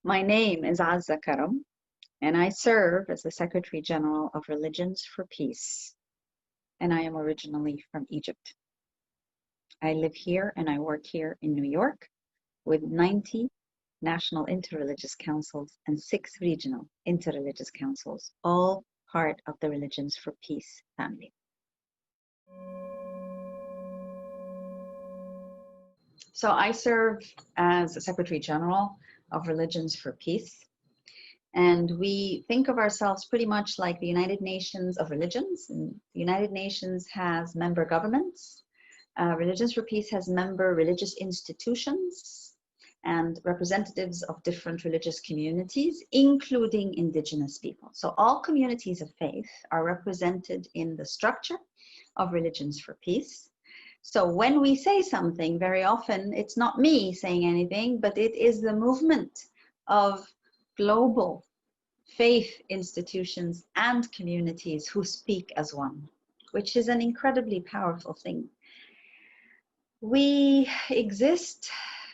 My name is Ejfa Karam, and I serve as the Secretary General of Religions for Peace, and I am originally from Egypt. I live here and I work here in New York with 90 national interreligious councils and 6 regional interreligious councils, all part of the Religions for Peace family. So I serve as the Secretary General of Religions for Peace. And we think of ourselves pretty much like the United Nations of religions. And the United Nations has member governments. Religions for Peace has member religious institutions and representatives of different religious communities, including indigenous people. So all communities of faith are represented in the structure of Religions for Peace. So when we say something, very often it's not me saying anything, but it is the movement of global faith institutions and communities who speak as one, which is an incredibly powerful thing. We exist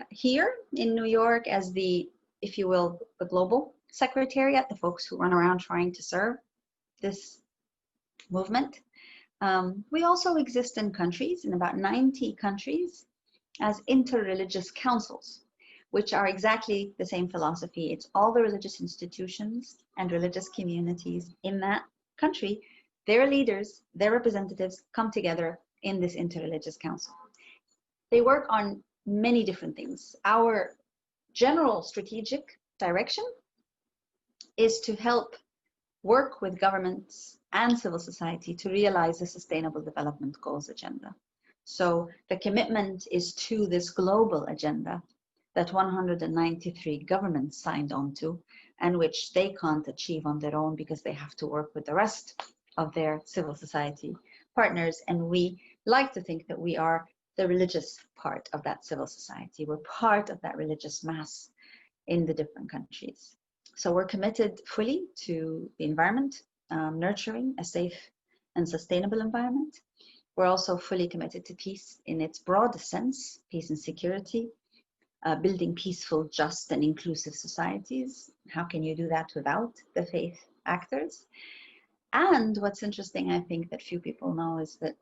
here in New York as the, if you will, the global secretariat, the folks who run around trying to serve this movement. We also exist in countries, in about 90 countries, as interreligious councils, which are exactly the same philosophy. It's all the religious institutions and religious communities in that country, their leaders, their representatives come together in this interreligious council. They work on many different things. Our general strategic direction is to help work with governments and civil society to realize the Sustainable Development Goals agenda. So the commitment is to this global agenda that 193 governments signed on to, and which they can't achieve on their own because they have to work with the rest of their civil society partners. And we like to think that we are the religious part of that civil society. We're part of that religious mass in the different countries. So we're committed fully to the environment, nurturing a safe and sustainable environment. We're also fully committed to peace in its broadest sense, peace and security, building peaceful, just, and inclusive societies. How can you do that without the faith actors? And what's interesting, I think, that few people know is that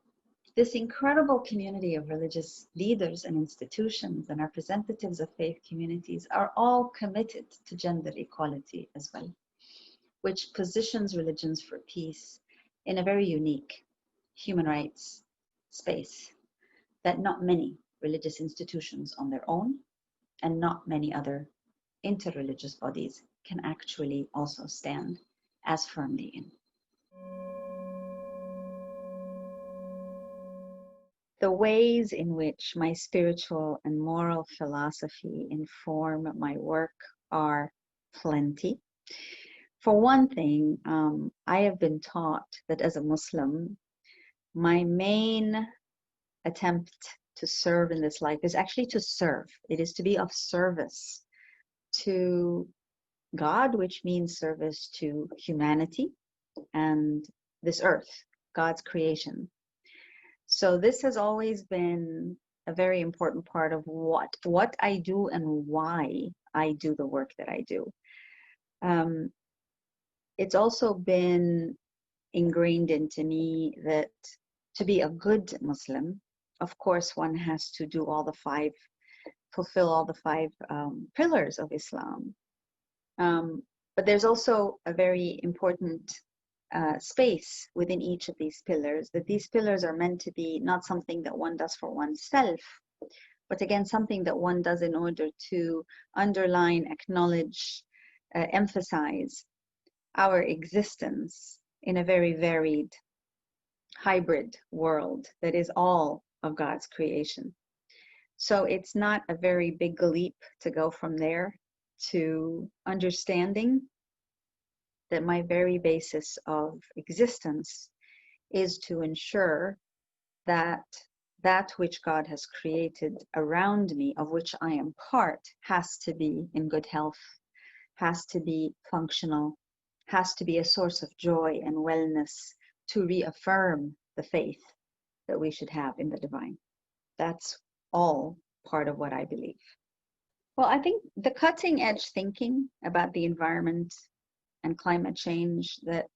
this incredible community of religious leaders and institutions and representatives of faith communities are all committed to gender equality as well, which positions Religions for Peace in a very unique human rights space that not many religious institutions on their own and not many other interreligious bodies can actually also stand as firmly in. The ways in which my spiritual and moral philosophy inform my work are plenty. For one thing, I have been taught that as a Muslim, my main attempt to serve in this life is actually to serve. It is to be of service to God, which means service to humanity and this earth, God's creation. So this has always been a very important part of what I do and why I do the work that I do. It's also been ingrained into me that to be a good Muslim, of course, one has to do fulfill all the five pillars of Islam. But there's also a very important space within each of these pillars, that these pillars are meant to be not something that one does for oneself, but again, something that one does in order to underline, acknowledge, emphasize our existence in a very varied, hybrid world that is all of God's creation. So it's not a very big leap to go from there to understanding that my very basis of existence is to ensure that that which God has created around me, of which I am part, has to be in good health, has to be functional, has to be a source of joy and wellness, to reaffirm the faith that we should have in the divine. That's all part of what I believe. Well, I think the cutting edge thinking about the environment and climate change that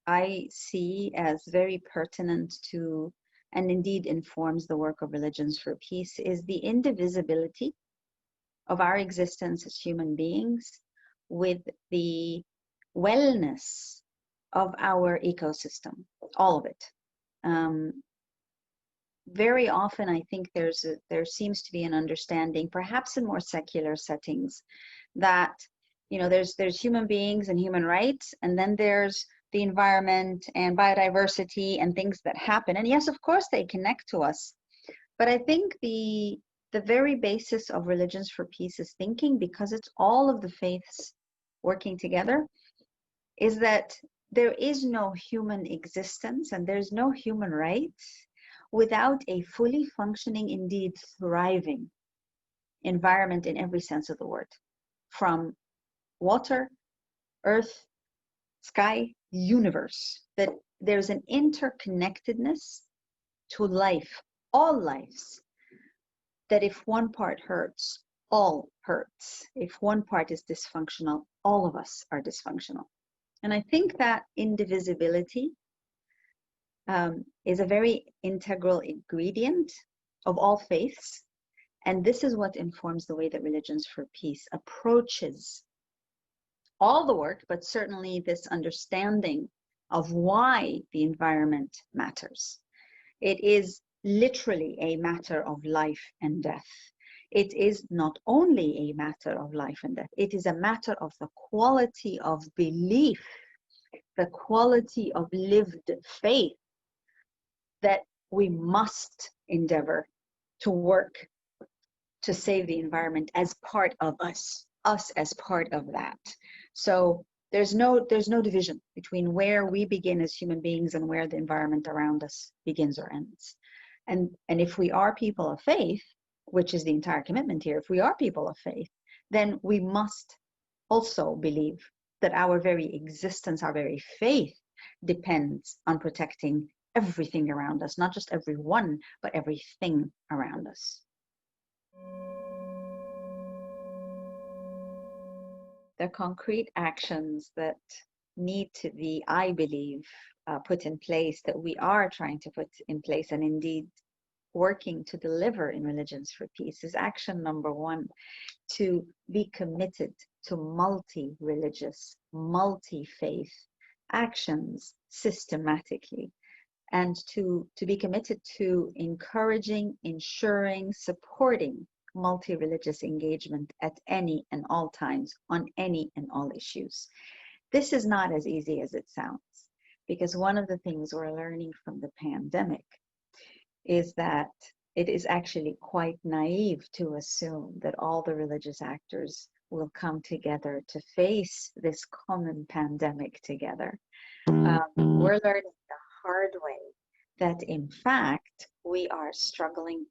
I see as very pertinent to and indeed informs the work of Religions for Peace is the indivisibility of our existence as human beings with the wellness of our ecosystem, all of it. Um, Very often, I think there seems to be an understanding, perhaps in more secular settings, that there's human beings and human rights, and then there's the environment and biodiversity and things that happen. And yes, of course, they connect to us. But I think the very basis of Religions for Peace is thinking, because it's all of the faiths working together, is that there is no human existence and there's no human rights without a fully functioning, indeed thriving environment in every sense of the word, from water, earth, sky, universe, that there's an interconnectedness to life, all lives, that if one part hurts, all hurts. If one part is dysfunctional, all of us are dysfunctional. And I think that indivisibility is a very integral ingredient of all faiths. And this is what informs the way that Religions for Peace approaches all the work, but certainly this understanding of why the environment matters. It is literally a matter of life and death. It is not only a matter of life and death, it is a matter of the quality of belief, the quality of lived faith that we must endeavor to work to save the environment as part of us as part of that. So there's no division between where we begin as human beings and where the environment around us begins or ends. And if we are people of faith, which is the entire commitment here, if we are people of faith, then we must also believe that our very existence, our very faith depends on protecting everything around us, not just everyone, but everything around us. The concrete actions that need to be, I believe, put in place, that we are trying to put in place and indeed working to deliver in Religions for Peace, is action number one, to be committed to multi-religious, multi-faith actions systematically, and to be committed to encouraging, ensuring, supporting multi-religious engagement at any and all times on any and all issues. This is not as easy as it sounds, because one of the things we're learning from the pandemic is that it is actually quite naive to assume that all the religious actors will come together to face this common pandemic together. We're learning the hard way that in fact we are struggling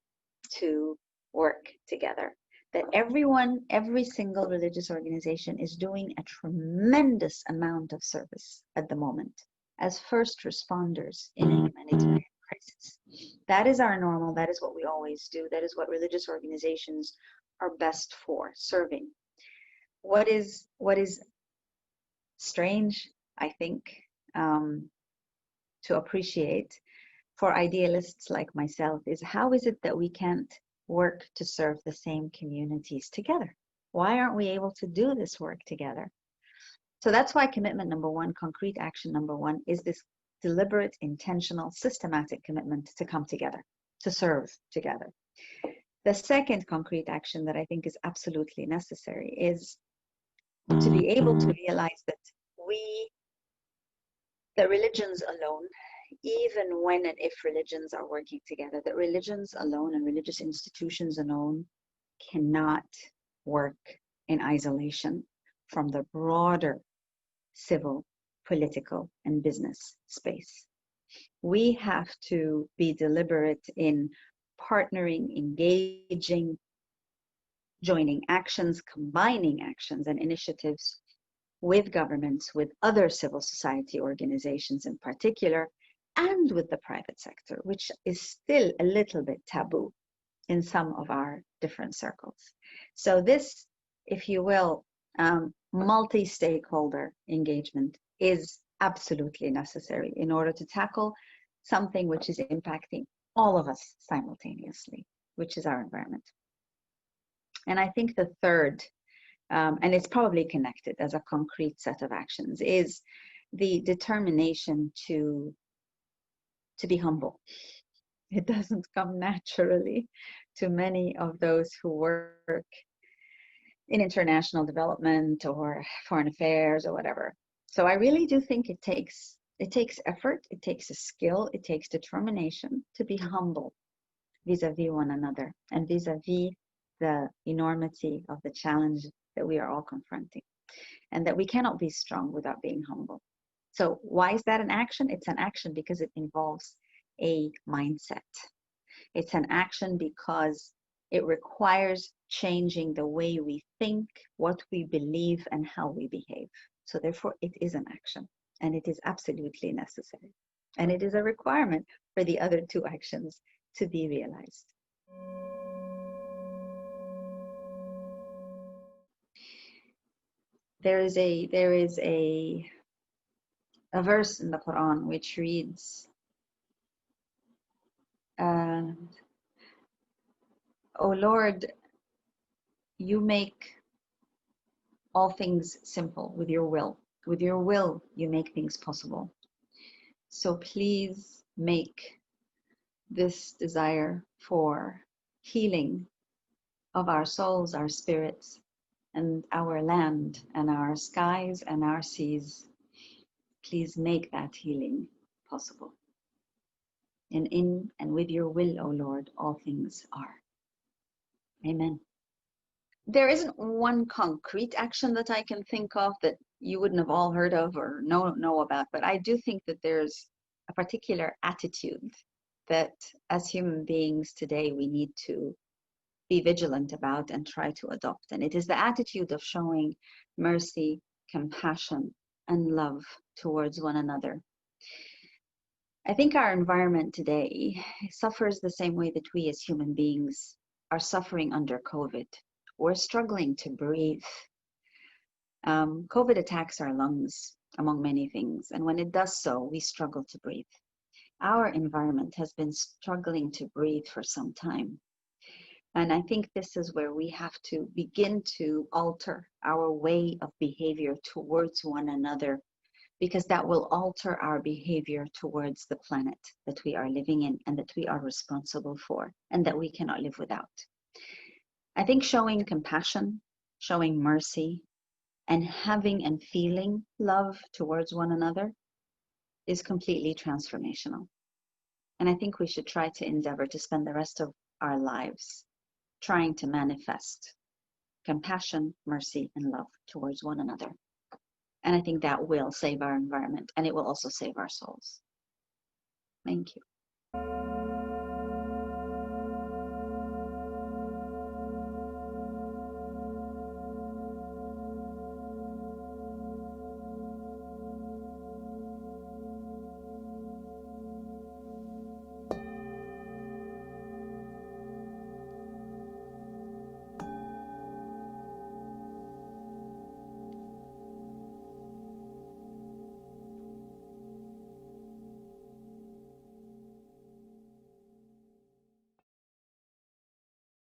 to work together, that everyone, every single religious organization is doing a tremendous amount of service at the moment as first responders in a humanitarian crisis. That is our normal, that is what we always do, that is what religious organizations are best for, serving. What is strange, I think, to appreciate for idealists like myself is, how is it that we can't work to serve the same communities together? Why aren't we able to do this work together? So that's why commitment number one, concrete action number one, is this deliberate, intentional, systematic commitment to come together, to serve together. The second concrete action that I think is absolutely necessary is to be able to realize that the religions alone, even when and if religions are working together, that religions alone and religious institutions alone cannot work in isolation from the broader civil, political, and business space. We have to be deliberate in partnering, engaging, joining actions, combining actions and initiatives with governments, with other civil society organizations in particular, and with the private sector, which is still a little bit taboo. in some of our different circles. So this, if you will, multi-stakeholder engagement is absolutely necessary in order to tackle something which is impacting all of us simultaneously, which is our environment. And I think the third, and it's probably connected as a concrete set of actions, is the determination to be humble. It doesn't come naturally to many of those who work in international development or foreign affairs or whatever. So I really do think it takes effort, it takes a skill, it takes determination to be humble vis-a-vis one another and vis-a-vis the enormity of the challenge that we are all confronting, and that we cannot be strong without being humble. So why is that an action? It's an action because it involves a mindset. It's an action because it requires changing the way we think, what we believe, and how we behave. So therefore, it is an action, and it is absolutely necessary. And it is a requirement for the other two actions to be realized. There is a verse in the Quran which reads, "O Lord, you make all things simple with your will. With your will, you make things possible. So please make this desire for healing of our souls, our spirits, and our land, and our skies, and our seas. Please make that healing possible. And in and with your will, O Lord, all things are." Amen. There isn't one concrete action that I can think of that you wouldn't have all heard of or know about, but I do think that there's a particular attitude that as human beings today we need to be vigilant about and try to adopt. And it is the attitude of showing mercy, compassion, and love towards one another. I think our environment today suffers the same way that we as human beings are suffering under COVID. We're struggling to breathe. COVID attacks our lungs, among many things. And when it does so, we struggle to breathe. Our environment has been struggling to breathe for some time. And I think this is where we have to begin to alter our way of behavior towards one another, because that will alter our behavior towards the planet that we are living in and that we are responsible for and that we cannot live without. I think showing compassion, showing mercy, and having and feeling love towards one another is completely transformational. And I think we should try to endeavor to spend the rest of our lives trying to manifest compassion, mercy, and love towards one another. And I think that will save our environment, and it will also save our souls. Thank you.